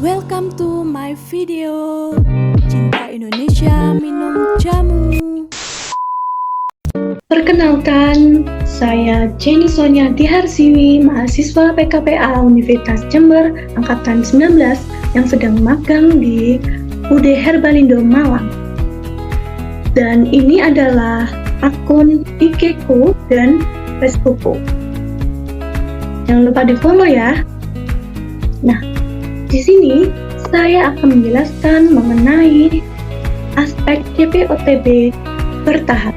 Welcome to my video. Cinta Indonesia minum jamu. Perkenalkan, saya Jenny Sonia Diharsiwi, mahasiswa PKPA Universitas Jember Angkatan 19 yang sedang magang di UD Herbalindo Malang. Dan ini adalah akun IG-ku dan Facebook-ku. Jangan lupa di-follow ya. Nah, di sini saya akan menjelaskan mengenai aspek JPOTB bertahap.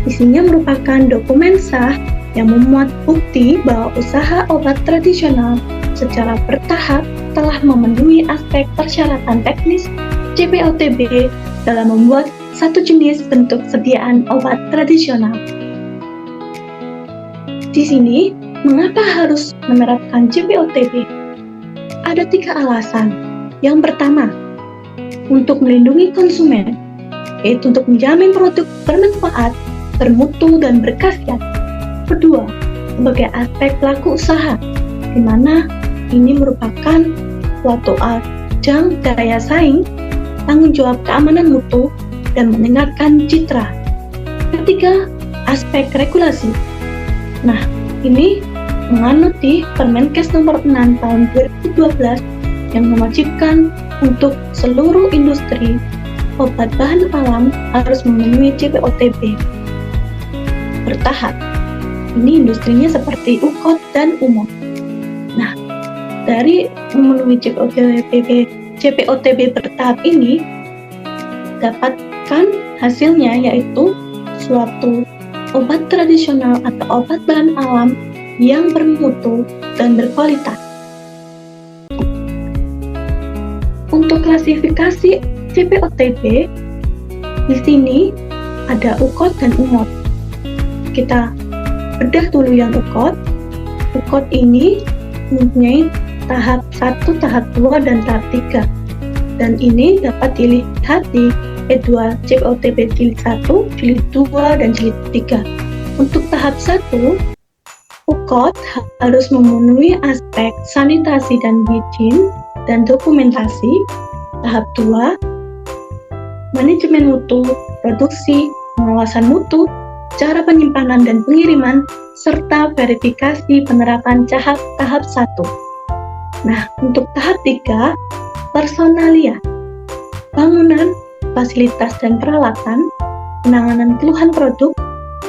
Isinya merupakan dokumen sah yang memuat bukti bahwa usaha obat tradisional secara bertahap telah memenuhi aspek persyaratan teknis JPOTB dalam membuat satu jenis bentuk sediaan obat tradisional. Di sini, mengapa harus menerapkan JPOTB? Ada 3 alasan. Yang pertama, untuk melindungi konsumen, yaitu untuk menjamin produk bermanfaat, bermutu, dan berkhasiat. Kedua, sebagai aspek pelaku usaha, di mana ini merupakan suatu ajang daya saing, tanggung jawab keamanan mutu, dan mendengarkan citra. Ketiga, aspek regulasi. Nah, ini menganut di Permenkes nomor 6 tahun 2012 yang mewajibkan untuk seluruh industri obat bahan alam harus memenuhi JPOTB bertahap. Ini industrinya seperti UKOT dan UMOT. Nah, dari memenuhi JPOTB bertahap ini dapatkan hasilnya yaitu suatu obat tradisional atau obat bahan alam yang bermutu dan berkualitas. Untuk klasifikasi JPOTB, di sini ada UKOT dan UMOT. Kita bedah dulu yang UKOT. UKOT ini mempunyai tahap 1, tahap 2, dan tahap 3. Dan ini dapat dilihat di E2 JPOTB jilid 1, jilid 2, dan jilid 3. Untuk tahap 1, UKOT harus memenuhi aspek sanitasi dan higien dan dokumentasi. Tahap 2, manajemen mutu, produksi, pengawasan mutu, cara penyimpanan dan pengiriman, serta verifikasi penerapan tahap 1. Nah, untuk tahap 3, personalia, bangunan, fasilitas dan peralatan, penanganan keluhan produk,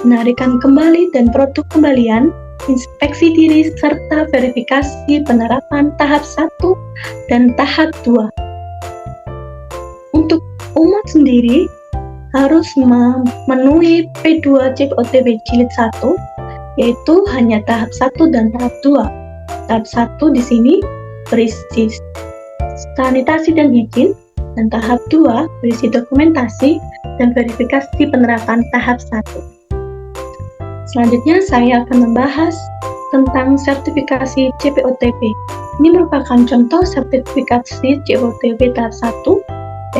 penarikan kembali dan produk kembalian, inspeksi diri, serta verifikasi penerapan tahap 1 dan tahap 2. Untuk UMOT sendiri harus memenuhi P2 JPOTB jilid 1, yaitu hanya tahap 1 dan tahap 2. Tahap 1 di sini berisi sanitasi dan higien, dan tahap 2 berisi dokumentasi dan verifikasi penerapan tahap 1. Selanjutnya saya akan membahas tentang sertifikasi JPOTB. Ini merupakan contoh sertifikasi JPOTB tahap 1,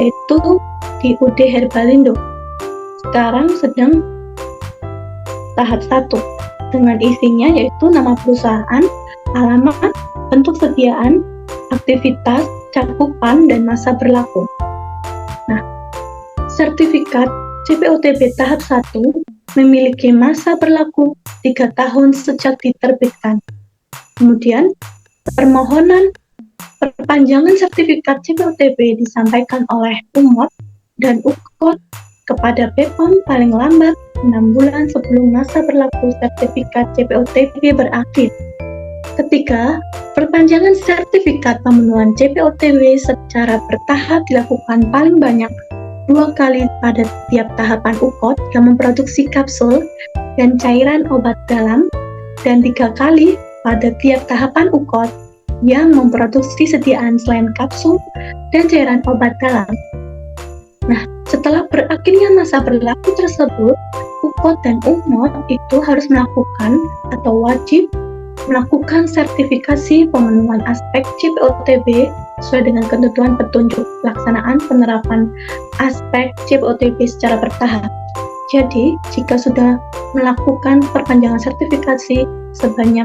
yaitu di UD Herbalindo. Sekarang sedang tahap 1, dengan isinya yaitu nama perusahaan, alamat, bentuk sediaan, aktivitas, cakupan, dan masa berlaku. Nah, sertifikat JPOTB tahap 1 memiliki masa berlaku 3 tahun sejak diterbitkan. Kemudian, permohonan perpanjangan sertifikat JPOTB disampaikan oleh UMOT dan UKOT kepada BPOM paling lambat 6 bulan sebelum masa berlaku sertifikat JPOTB berakhir. Ketiga, perpanjangan sertifikat pemenuhan JPOTB secara bertahap dilakukan paling banyak 2 kali pada tiap tahapan UKOT yang memproduksi kapsul dan cairan obat dalam, dan 3 kali pada tiap tahapan UKOT yang memproduksi sediaan selain kapsul dan cairan obat dalam. Nah, setelah berakhirnya masa berlaku tersebut, UKOT dan UMOT itu harus melakukan atau wajib melakukan sertifikasi pemenuhan aspek JPOTB sesuai dengan ketentuan petunjuk pelaksanaan penerapan aspek JPOTB secara bertahap. Jadi, jika sudah melakukan perpanjangan sertifikasi sebanyak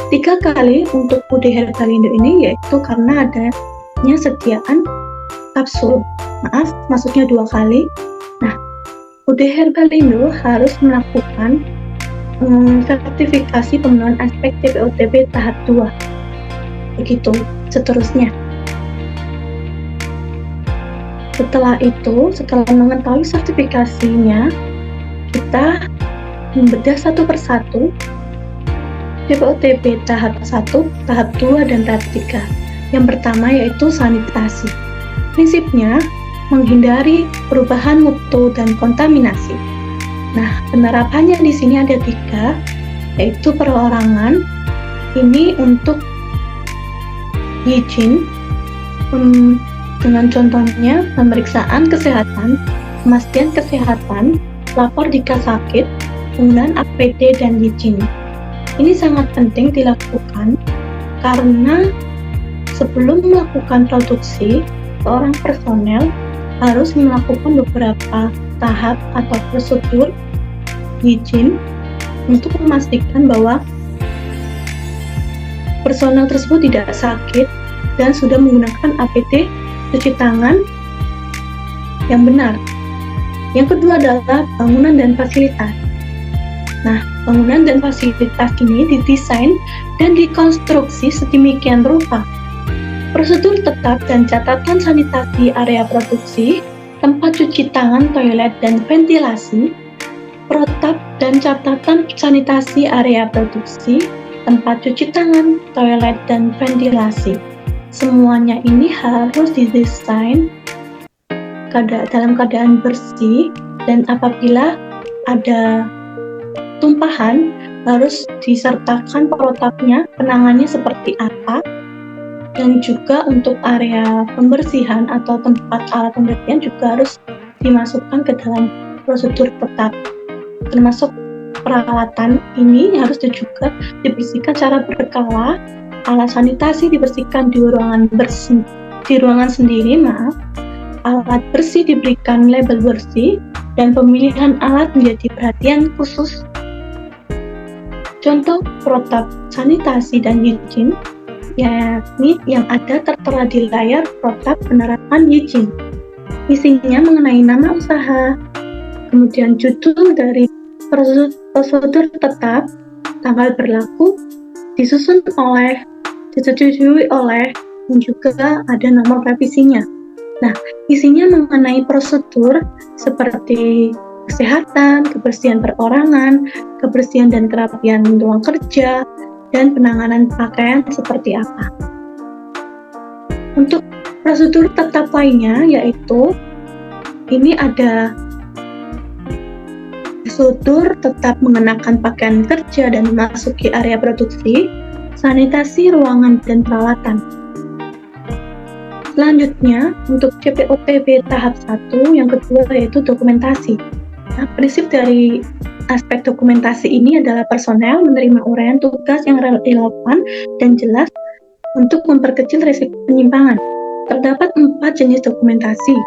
3 kali untuk UD Herbalindo ini, yaitu karena ada sediaan kapsul. Maaf, maksudnya 2 kali. Nah, UD Herbalindo harus melakukan sertifikasi pemenuhan aspek CPOTP tahap 2. Begitu seterusnya. Setelah mengetahui sertifikasinya, kita membedah satu persatu CPOTP tahap 1, tahap 2, dan tahap 3. Yang pertama yaitu sanitasi. Prinsipnya, menghindari perubahan mutu dan kontaminasi. Nah, penerapannya di sini ada 3, yaitu perorangan. Ini untuk hygiene, dengan contohnya pemeriksaan kesehatan, pemastian kesehatan, lapor jika sakit, penggunaan APD dan hygiene. Ini sangat penting dilakukan karena sebelum melakukan produksi, seorang personel harus melakukan beberapa tahap atau prosedur hygiene untuk memastikan bahwa personel tersebut tidak sakit dan sudah menggunakan APD cuci tangan yang benar. Yang kedua adalah bangunan dan fasilitas. Nah, bangunan dan fasilitas ini didesain dan dikonstruksi sedemikian rupa. Prosedur tetap dan catatan sanitasi area produksi, tempat cuci tangan, toilet, dan ventilasi, protap dan catatan sanitasi area produksi, tempat cuci tangan, toilet, dan ventilasi. Semuanya ini harus didesain dalam keadaan bersih, dan apabila ada tumpahan harus disertakan protapnya, penanganannya seperti apa, dan juga untuk area pembersihan atau tempat alat pembersihan juga harus dimasukkan ke dalam prosedur tetap. Termasuk peralatan ini harus juga dibersihkan secara berkala. Alat sanitasi dibersihkan di ruangan sendiri, alat bersih diberikan label bersih, dan pemilihan alat menjadi perhatian khusus. Contoh protap sanitasi dan hygiene, yakni yang ada tertera di layar protap penerapan hygiene. Isinya mengenai nama usaha, kemudian judul dari prosedur tetap, tanggal berlaku, disetujui oleh, dan juga ada nomor revisinya. Nah, isinya mengenai prosedur seperti kesehatan, kebersihan perorangan, kebersihan dan kerapian ruang kerja, dan penanganan pakaian seperti apa. Untuk prosedur tetap lainnya, yaitu ini ada prosedur tetap mengenakan pakaian kerja dan memasuki area produksi, sanitasi ruangan dan peralatan. Selanjutnya, untuk CPOTP tahap 1, yang kedua yaitu dokumentasi. Nah, prinsip dari aspek dokumentasi ini adalah personel menerima uraian tugas yang relevan dan jelas untuk memperkecil risiko penyimpangan. Terdapat 4 jenis dokumentasi.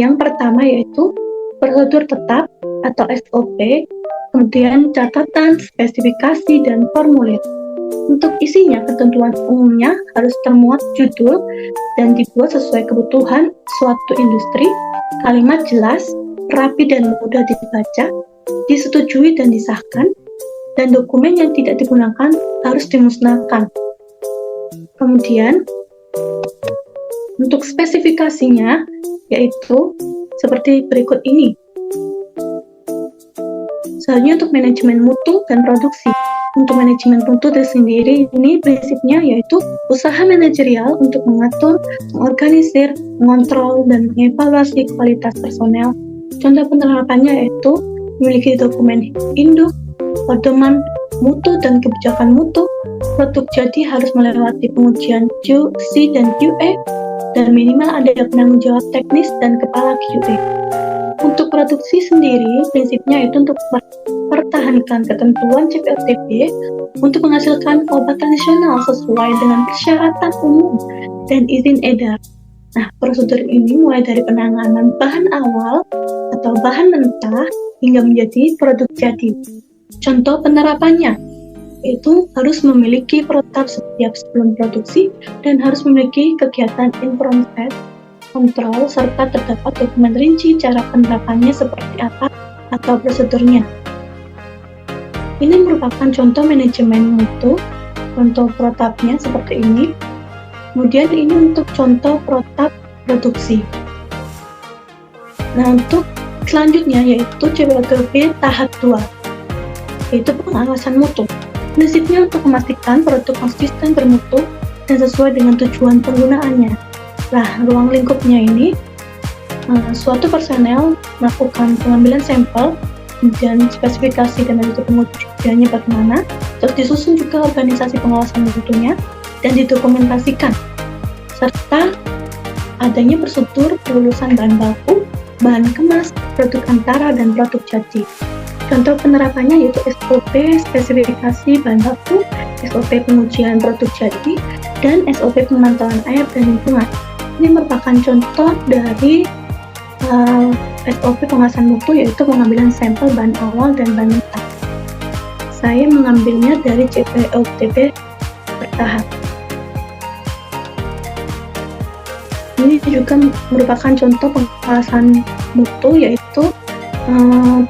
Yang pertama yaitu prosedur tetap atau SOP, kemudian catatan, spesifikasi, dan formulir. Untuk isinya, ketentuan umumnya harus termuat judul dan dibuat sesuai kebutuhan suatu industri, kalimat jelas, rapi dan mudah dibaca, disetujui dan disahkan, dan dokumen yang tidak digunakan harus dimusnahkan. Kemudian, untuk spesifikasinya, yaitu seperti berikut ini. Selanjutnya untuk manajemen mutu dan produksi. Untuk manajemen mutu sendiri, ini prinsipnya yaitu usaha manajerial untuk mengatur, mengorganisir, mengontrol, dan mengevaluasi kualitas personel. Contoh penerapannya yaitu memiliki dokumen induk, pedoman mutu dan kebijakan mutu. Produk jadi harus melewati pengujian QC dan QA, dan minimal ada penanggung jawab teknis dan kepala QA. Untuk produksi sendiri, prinsipnya itu untuk mempertahankan ketentuan CPOTP untuk menghasilkan obat tradisional sesuai dengan persyaratan umum dan izin edar. Nah, prosedur ini mulai dari penanganan bahan awal atau bahan mentah hingga menjadi produk jadi. Contoh penerapannya yaitu harus memiliki prototip setiap sebelum produksi dan harus memiliki kegiatan in-process kontrol serta terdapat dokumen rinci cara penerapannya seperti apa atau prosedurnya. Ini merupakan contoh manajemen mutu, contoh prototipnya seperti ini. Kemudian ini untuk contoh prototip produksi. Nah, untuk selanjutnya yaitu CPOTP tahap 2, yaitu pengawasan mutu. Prinsipnya untuk memastikan produk konsisten bermutu dan sesuai dengan tujuan penggunaannya. Nah, ruang lingkupnya ini, suatu personel melakukan pengambilan sampel, kemudian spesifikasi dan metode pengujiannya bagaimana, terus disusun juga organisasi pengawasan mutunya dan didokumentasikan, serta adanya prosedur kelulusan bahan baku, bahan kemas, produk antara, dan produk jadi. Contoh penerapannya yaitu SOP spesifikasi bahan baku, SOP pengujian produk jadi, dan SOP pemantauan air dan lingkungan. Ini merupakan contoh dari SOP pengawasan mutu, yaitu pengambilan sampel bahan awal dan bahan mentah. Saya mengambilnya dari CPOTP bertahap. Ini juga merupakan contoh pengawasan mutu, yaitu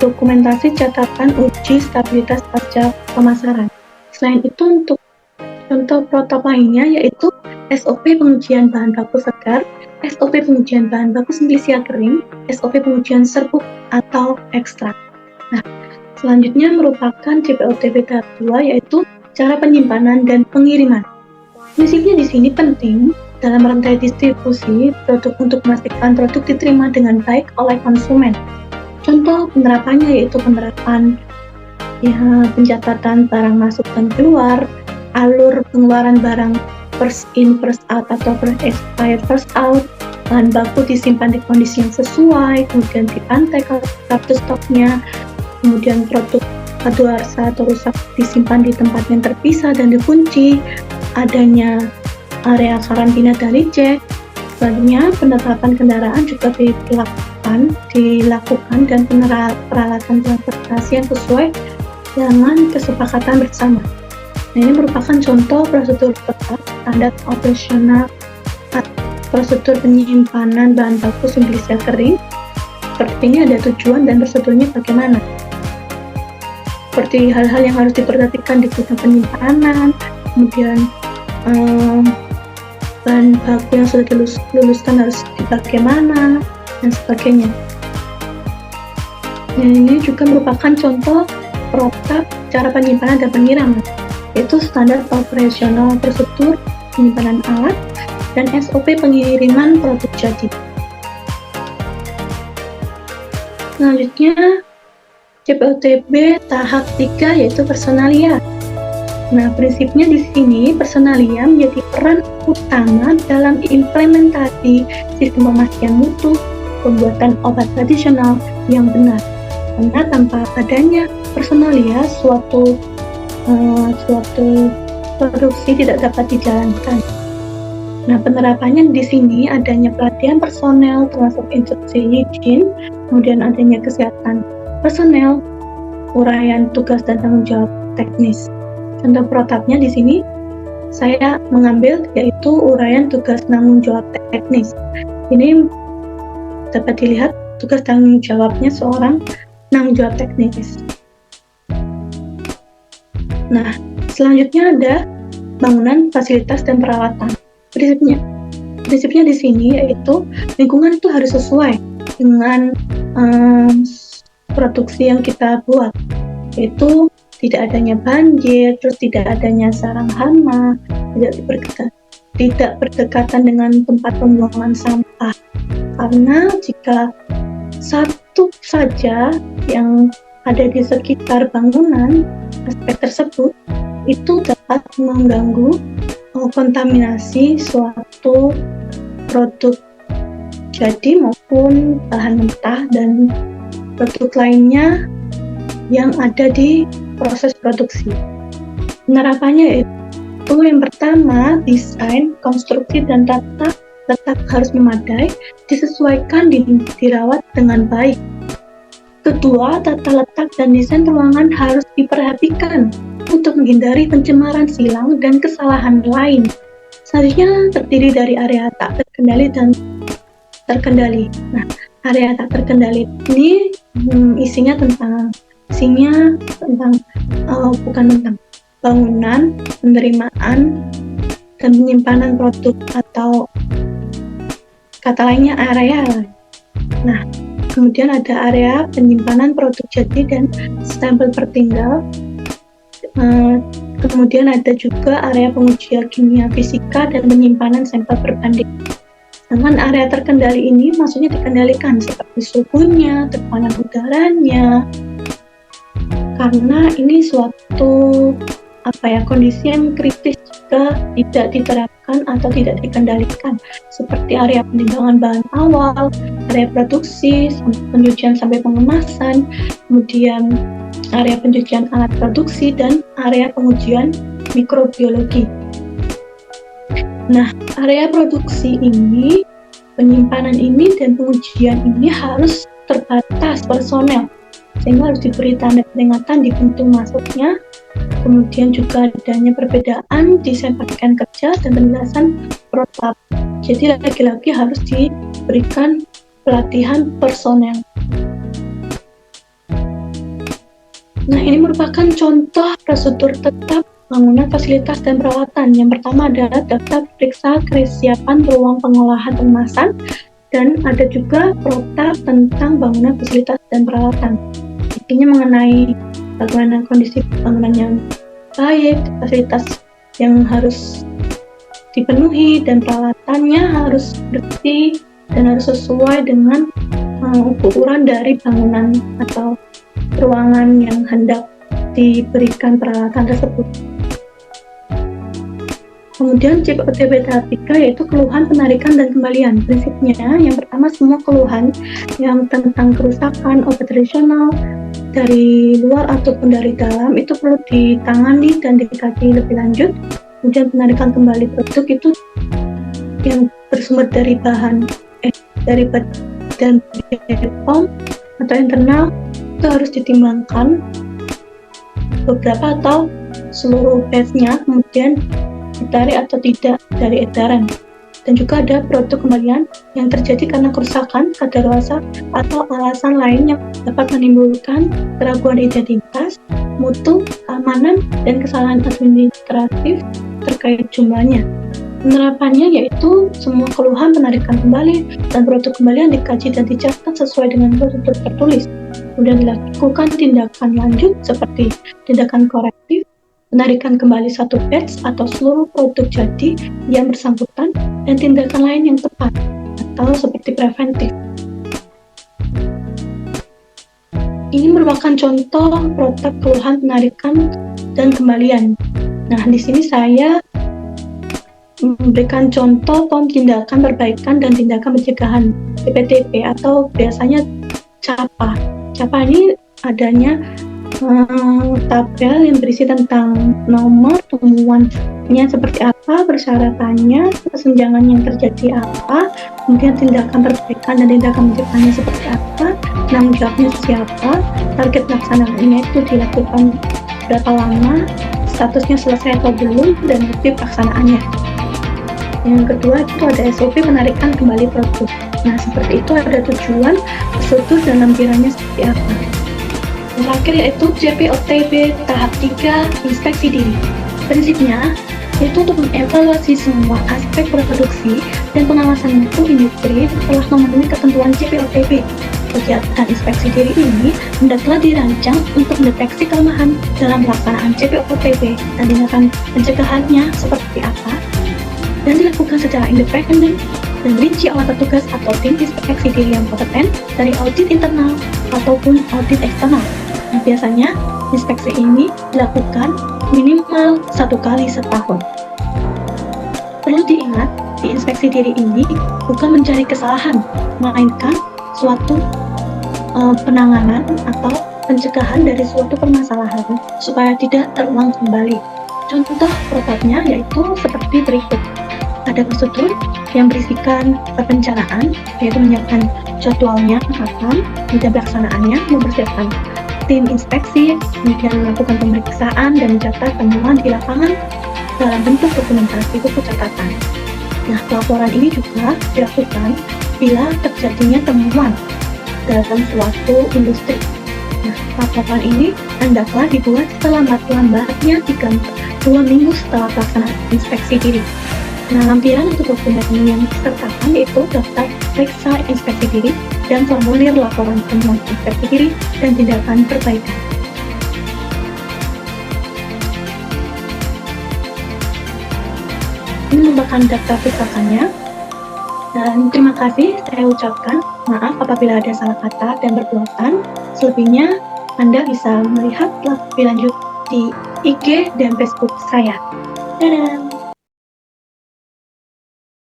dokumentasi catatan uji stabilitas pasca pemasaran. Selain itu, untuk contoh prototip lainnya yaitu SOP pengujian bahan baku segar, SOP pengujian bahan baku simplisia kering, SOP pengujian serbuk atau ekstrak. Nah, selanjutnya merupakan CPOTP tahap 2, yaitu cara penyimpanan dan pengiriman. Prinsipnya di sini penting dalam rantai distribusi produk untuk memastikan produk diterima dengan baik oleh konsumen. Contoh penerapannya yaitu penerapan pencatatan barang masuk dan keluar, alur pengeluaran barang first in first out atau first expired first out, bahan baku disimpan di kondisi yang sesuai, kemudian dipantai kartu stoknya, kemudian produk kadaluarsa atau rusak disimpan di tempat yang terpisah dan dikunci, adanya area karantina dan dicek. Selanjutnya penetapan kendaraan juga dilakukan dan peralatan transportasi yang sesuai dengan kesepakatan bersama. Nah, ini merupakan contoh prosedur tetap standar operasional prosedur penyimpanan bahan baku simplisia kering. Seperti ini ada tujuan dan prosedurnya bagaimana. Seperti hal-hal yang harus diperhatikan di gudang penyimpanan, kemudian bahan baku yang sudah diluluskan harus bagaimana, dan sebagainya. Nah, ini juga merupakan contoh prototip cara penyimpanan dan pengiriman, yaitu standar operasional prosedur penyimpanan alat dan SOP pengiriman produk jadi. Selanjutnya CPOTP tahap 3 yaitu personalia. Nah, prinsipnya di sini personalia menjadi peran utama dalam implementasi sistem pemastian mutu, pembuatan obat tradisional yang benar. Karena tanpa adanya personalia, suatu produksi tidak dapat dijalankan. Nah, penerapannya di sini adanya pelatihan personel termasuk instruksi izin, kemudian adanya kesehatan personel, uraian tugas dan tanggung jawab teknis. Contoh prototipnya di sini saya mengambil yaitu uraian tugas tanggung jawab teknis. Ini dapat dilihat tugas tanggung jawabnya seorang tanggung jawab teknis. Nah, selanjutnya ada bangunan, fasilitas, dan perawatan. Prinsipnya di sini yaitu lingkungan itu harus sesuai dengan produksi yang kita buat, yaitu tidak adanya banjir, terus tidak adanya sarang hama, tidak berdekatan dengan tempat pembuangan sampah. Karena jika satu saja yang ada di sekitar bangunan aspek tersebut itu dapat mengganggu kontaminasi suatu produk jadi maupun bahan mentah dan produk lainnya yang ada di proses produksi. Penerapannya itu yang pertama, desain, konstruksi, dan tata letak harus memadai, disesuaikan, dirawat dengan baik. Kedua, tata letak dan desain ruangan harus diperhatikan untuk menghindari pencemaran silang dan kesalahan lain. Selanjutnya terdiri dari area tak terkendali dan terkendali. Nah, area tak terkendali ini bukan tentang bangunan, penerimaan, dan penyimpanan produk atau kata lainnya area. Nah, kemudian ada area penyimpanan produk jadi dan sampel tertinggal. Kemudian ada juga area pengujian kimia fisika dan penyimpanan sampel berbanding. Sedangkan area terkendali ini maksudnya dikendalikan seperti suhunya, tekanan udaranya, karena ini suatu kondisi yang kritis jika tidak diterapkan atau tidak dikendalikan, seperti area penimbangan bahan awal, area produksi, pencucian sampai pengemasan, kemudian area pencucian alat produksi, dan area pengujian mikrobiologi. Nah, area produksi ini, penyimpanan ini, dan pengujian ini harus terbatas personel, sehingga harus diberi tanda peringatan di pintu masuknya. Kemudian juga adanya perbedaan di sampaikan kerja dan penjelasan protap. Jadi lagi-lagi harus diberikan pelatihan personel. Nah, ini merupakan contoh prosedur tetap bangunan, fasilitas, dan peralatan. Yang pertama adalah daftar periksa kesiapan ruang pengolahan kemasan, dan ada juga protap tentang bangunan, fasilitas, dan peralatan. Intinya mengenai bagaimana kondisi bangunan yang baik, fasilitas yang harus dipenuhi, dan peralatannya harus bersih dan harus sesuai dengan ukuran dari bangunan atau ruangan yang hendak diberikan peralatan tersebut. Kemudian CPOTP tahap 3 yaitu keluhan, penarikan, dan kembalian. Prinsipnya yang pertama, semua keluhan yang tentang kerusakan obat tradisional dari luar ataupun dari dalam itu perlu ditangani dan dikaji lebih lanjut. Kemudian penarikan kembali produk itu yang bersumber dari badan BPOM atau internal itu harus ditimbangkan beberapa atau seluruh batch-nya, kemudian ditarik atau tidak dari edaran. Dan juga ada produk kembalian yang terjadi karena kerusakan, kadaluarsa, atau alasan lain yang dapat menimbulkan keraguan identitas, mutu, keamanan, dan kesalahan administratif terkait jumlahnya. Penerapannya yaitu semua keluhan, penarikan kembali, dan produk kembalian dikaji dan dicatat sesuai dengan prosedur tertulis. Kemudian dilakukan tindakan lanjut seperti tindakan korektif, penarikan kembali satu batch atau seluruh produk jadi yang bersangkutan, dan tindakan lain yang tepat atau seperti preventif. Ini merupakan contoh protap keluhan, penarikan, dan kembalian. Nah, di sini saya memberikan contoh tindakan perbaikan dan tindakan pencegahan CPTP atau biasanya CAPA. CAPA ini adanya tabel yang berisi tentang nomor temuannya seperti apa, persyaratannya, kesenjangan yang terjadi apa, kemudian tindakan perbaikan dan tindakan pencegahannya seperti apa, penanggung jawabnya siapa, target pelaksanaannya itu dilakukan berapa lama, statusnya selesai atau belum, dan bukti pelaksanaannya. Yang kedua itu ada SOP penarikan kembali produk. Nah, seperti itu ada tujuan, prosedur, dan lampirannya seperti apa. Yang terakhir yaitu CPOTP tahap 3 inspeksi diri. Prinsipnya yaitu untuk mengevaluasi semua aspek produksi dan pengawasan mutu industri telah memenuhi ketentuan CPOTP. Kegiatan inspeksi diri ini hendaklah dirancang untuk mendeteksi kelemahan dalam pelaksanaan CPOTP dan tindakan pencegahannya seperti apa, dan dilakukan secara independen dan rinci oleh petugas atau tim inspeksi diri yang kompeten dari audit internal ataupun audit eksternal. Nah, biasanya inspeksi ini dilakukan minimal 1 kali setahun. Perlu diingat, di inspeksi diri ini bukan mencari kesalahan, melainkan suatu penanganan atau pencegahan dari suatu permasalahan supaya tidak terulang kembali. Contoh protapnya yaitu seperti berikut. Ada prosedur yang berisikan perencanaan, yaitu menyiapkan jadwalnya, kapan, dan pelaksanaannya, mempersiapkan tim inspeksi kemudian melakukan pemeriksaan dan mencatat temuan di lapangan dalam bentuk dokumentasi buku catatan. Nah, laporan ini juga dilakukan bila terjadinya temuan dalam suatu industri. Nah, laporan ini hendaklah dibuat selambat-lambatnya 2 minggu setelah pelaksanaan inspeksi diri. Nah, lampiran untuk dokumen yang disertakan yaitu daftar periksa inspeksi diri dan formulir laporan temuan inspeksi diri dan tindakan perbaikan. Ini merupakan daftar periksaannya. Dan terima kasih saya ucapkan. Maaf apabila ada salah kata dan perbuatan. Selebihnya Anda bisa melihat lebih lanjut di IG dan Facebook saya. Dadah!